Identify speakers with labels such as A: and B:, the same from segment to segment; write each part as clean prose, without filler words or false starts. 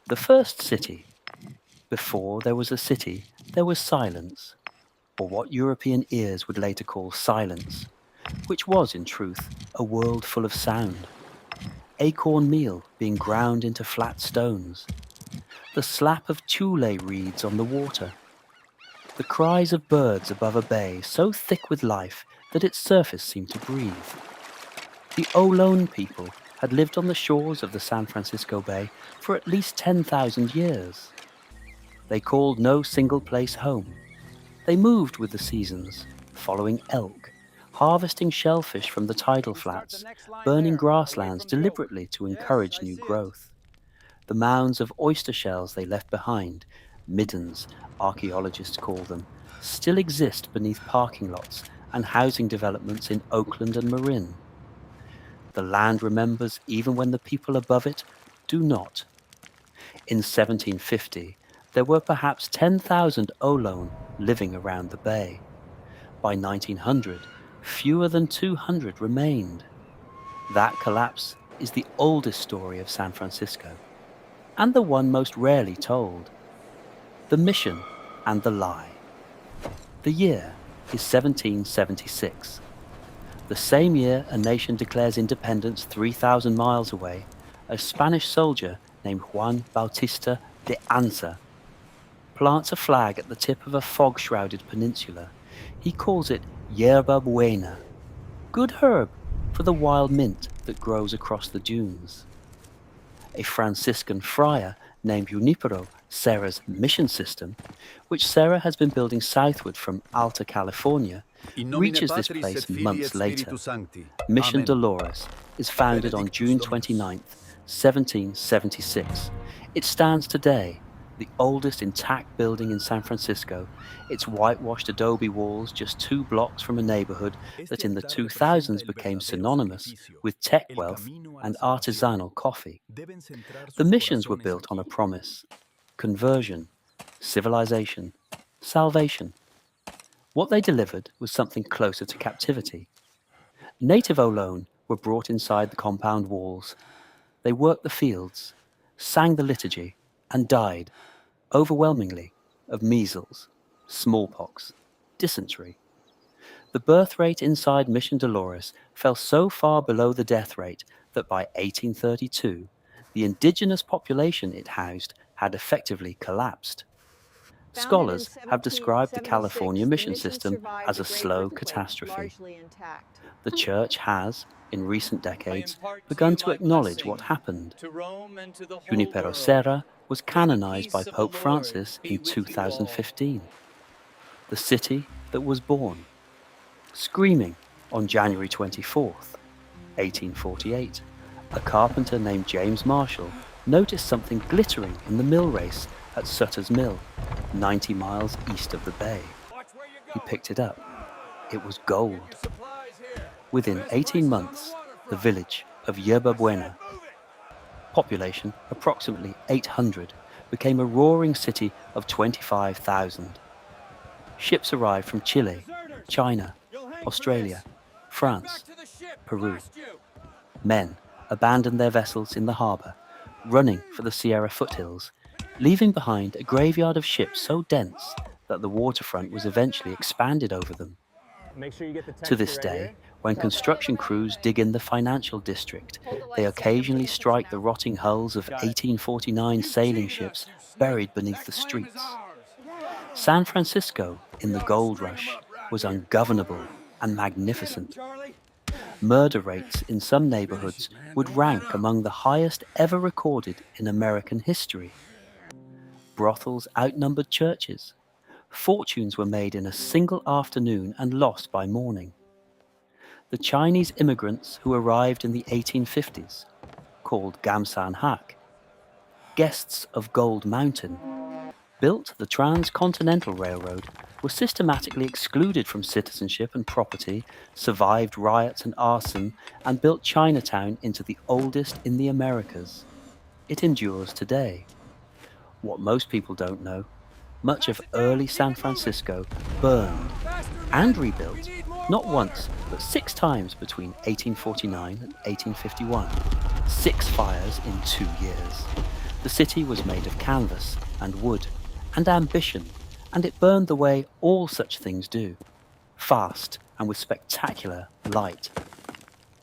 A: The first city. Before there was a city, there was silence, or what European ears would later call silence, which was, in truth, a world full of sound. Acorn meal being ground into flat stones, the slap of tule reeds on the water, the cries of birds above a bay so thick with life that its surface seemed to breathe. The Ohlone people had lived on the shores of the San Francisco Bay for at least 10,000 years. They called no single place home. They moved with the seasons, following elk, harvesting shellfish from the tidal flats, burning grasslands deliberately to encourage new growth. The mounds of oyster shells they left behind, middens, archaeologists call them, still exist beneath parking lots and housing developments in Oakland and Marin. The land remembers even when the people above it do not. In 1750, there were perhaps 10,000 Ohlone living around the bay. By 1900, fewer than 200 remained. That collapse is the oldest story of San Francisco, and the one most rarely told. The mission and the lie. The year is 1776. The same year a nation declares independence 3,000 miles away, a Spanish soldier named Juan Bautista de Anza plants a flag at the tip of a fog-shrouded peninsula. He calls it Yerba Buena, good herb for the wild mint that grows across the dunes. A Franciscan friar named Junipero, Serra's mission system, which Serra has been building southward from Alta California, reaches this place months later. Mission Dolores is founded on June 29, 1776. It stands today, the oldest intact building in San Francisco, its whitewashed adobe walls just 2 blocks from a neighborhood that in the 2000s became synonymous with tech wealth and artisanal coffee. The missions were built on a promise: conversion, civilization, salvation. What they delivered was something closer to captivity. Native Ohlone were brought inside the compound walls. They worked the fields, sang the liturgy, and died, overwhelmingly, of measles, smallpox, dysentery. The birth rate inside Mission Dolores fell so far below the death rate that by 1832, the indigenous population it housed had effectively collapsed. Scholars have described the California mission system as a slow catastrophe. The Church has, in recent decades, begun to acknowledge what happened. Junipero Serra was canonized by Pope Francis in 2015. The city that was born. Screaming on January 24th, 1848, a carpenter named James Marshall noticed something glittering in the mill race at Sutter's Mill, 90 miles east of the bay. He picked it up. It was gold. Within 18 months, the village of Yerba Buena, population approximately 800, became a roaring city of 25,000. Ships arrived from Chile, China, Australia, France, Peru. Men abandoned their vessels in the harbour, running for the Sierra foothills, leaving behind a graveyard of ships so dense that the waterfront was eventually expanded over them. To this day, when construction crews dig in the financial district, they occasionally strike the rotting hulls of 1849 sailing ships buried beneath the streets. San Francisco, in the gold rush, was ungovernable and magnificent. Murder rates in some neighborhoods would rank among the highest ever recorded in American history. Brothels outnumbered churches. Fortunes were made in a single afternoon and lost by morning. The Chinese immigrants who arrived in the 1850s, called Gamsan Hak, guests of Gold Mountain, built the Transcontinental Railroad, were systematically excluded from citizenship and property, survived riots and arson, and built Chinatown into the oldest in the Americas. It endures today. What most people don't know, much of early San Francisco burned and rebuilt, not once, but 6 times between 1849 and 1851. 6 fires in 2 years. The city was made of canvas and wood and ambition, and it burned the way all such things do, fast and with spectacular light.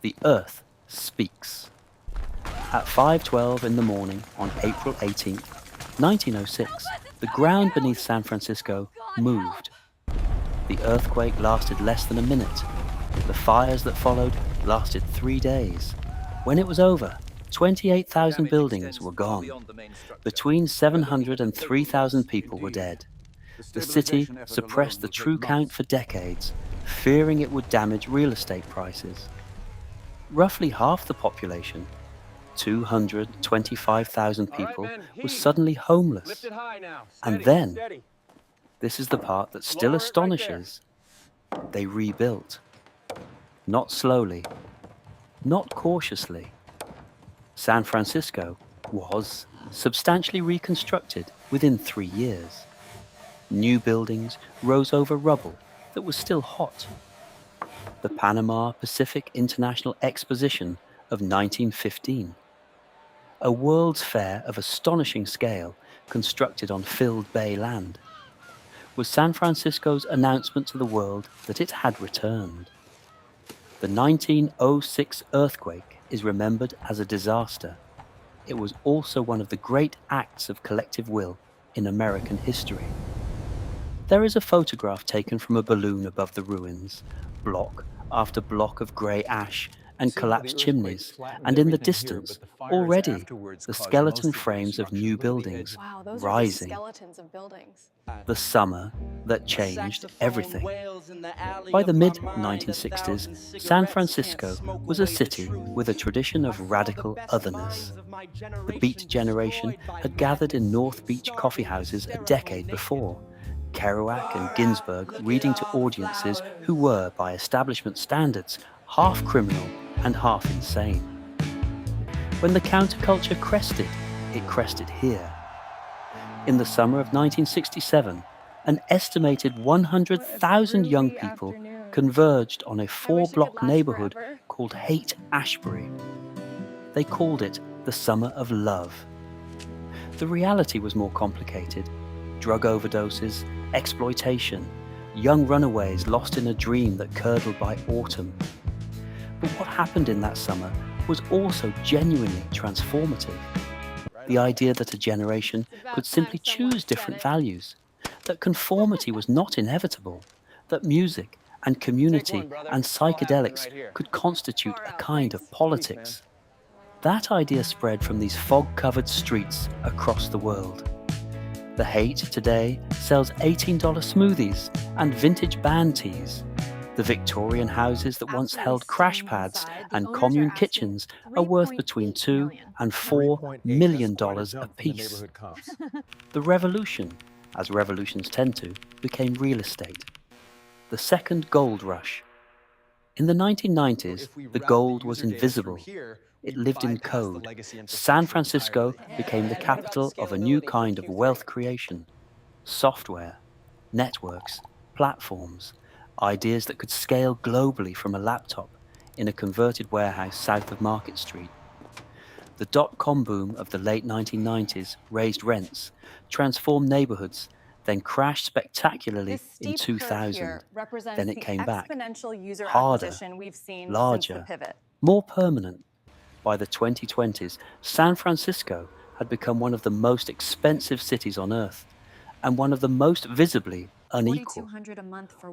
A: The earth speaks. At 5:12 in the morning on April 18th, 1906, the ground beneath San Francisco moved. The earthquake lasted less than a minute. The fires that followed lasted 3 days. When it was over, 28,000 buildings were gone. Between 700 and 3,000 people were dead. The city suppressed the true count for decades, fearing it would damage real estate prices. Roughly half the population, 225,000 people, was suddenly homeless. And then, this is the part that still astonishes, they rebuilt. Not slowly, not cautiously. San Francisco was substantially reconstructed within 3 years. New buildings rose over rubble that was still hot. The Panama Pacific International Exposition of 1915. A World's Fair of astonishing scale constructed on filled bay land, was San Francisco's announcement to the world that it had returned. The 1906 earthquake is remembered as a disaster. It was also one of the great acts of collective will in American history. There is a photograph taken from a balloon above the ruins, block after block of grey ash and collapsed chimneys, and in the distance, already, the skeleton frames of new buildings rising. The summer that changed everything. By the mid-1960s, San Francisco was a city with a tradition of radical otherness. The Beat generation had gathered in North Beach coffeehouses a decade before, Kerouac and Ginsberg reading to audiences who were, by establishment standards, half criminal and half insane. When the counterculture crested, it crested here. In the summer of 1967, an estimated 100,000 young people converged on a 4-block neighborhood called Haight-Ashbury. They called it the Summer of Love. The reality was more complicated. Drug overdoses, exploitation, young runaways lost in a dream that curdled by autumn. But what happened in that summer was also genuinely transformative. The idea that a generation could simply choose different values, that conformity was not inevitable, that music and community and psychedelics could constitute a kind of politics. That idea spread from these fog-covered streets across the world. The Haight today sells $18 smoothies and vintage band tees. The Victorian houses that once held crash pads and commune kitchens are worth between $2 and $4 million apiece. The revolution, as revolutions tend to, became real estate. The second gold rush. In the 1990s, the gold was invisible. It lived in code. San Francisco became the capital of a new kind of wealth creation. Software, networks, platforms, ideas that could scale globally from a laptop in a converted warehouse south of Market Street. The dot-com boom of the late 1990s raised rents, transformed neighborhoods, then crashed spectacularly in 2000. Then it came back, harder, larger, more permanent. By the 2020s, San Francisco had become one of the most expensive cities on Earth, and one of the most visibly unequal.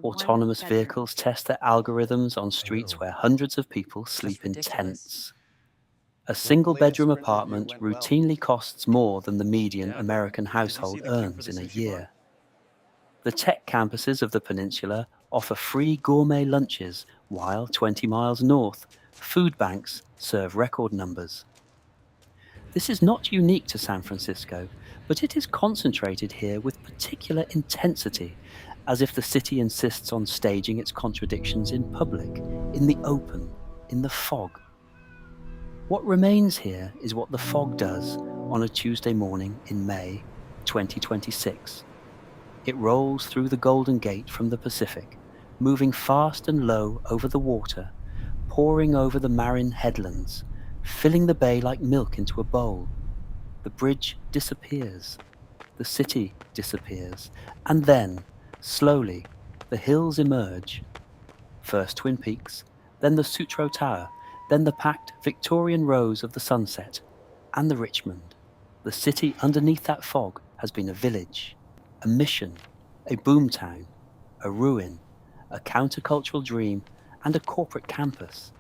A: Autonomous vehicles test their algorithms on streets where hundreds of people sleep in tents. A single-bedroom apartment routinely costs more than the median American household earns in a year. The tech campuses of the peninsula offer free gourmet lunches, while 20 miles north, food banks serve record numbers. This is not unique to San Francisco, but it is concentrated here with particular intensity, as if the city insists on staging its contradictions in public, in the open, in the fog. What remains here is what the fog does on a Tuesday morning in May 2026. It rolls through the Golden Gate from the Pacific, moving fast and low over the water, pouring over the Marin headlands, filling the bay like milk into a bowl. The bridge disappears, the city disappears, and then, slowly, the hills emerge. First Twin Peaks, then the Sutro Tower, then the packed Victorian rows of the Sunset, and the Richmond. The city underneath that fog has been a village, a mission, a boomtown, a ruin, a countercultural dream, and a corporate campus.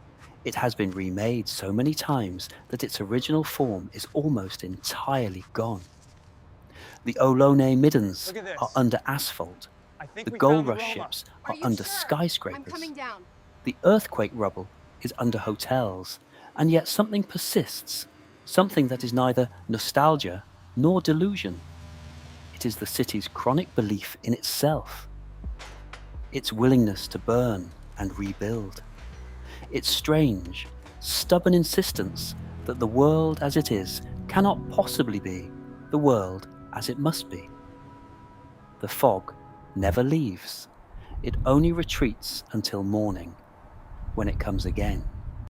A: It has been remade so many times that its original form is almost entirely gone. The Ohlone middens
B: Look at
A: are
B: this.
A: under asphalt.
B: I think
A: The
B: we
A: gold
B: found the
A: rush
B: Roma.
A: ships
C: Are
A: are
C: you
A: under
C: sure? I'm
A: skyscrapers.
C: coming down.
A: The earthquake rubble is under hotels, and yet something persists, something that is neither nostalgia nor delusion. It is the city's chronic belief in itself, its willingness to burn and rebuild, its strange, stubborn insistence that the world as it is cannot possibly be the world as it must be. The fog never leaves. It only retreats until morning, when it comes again.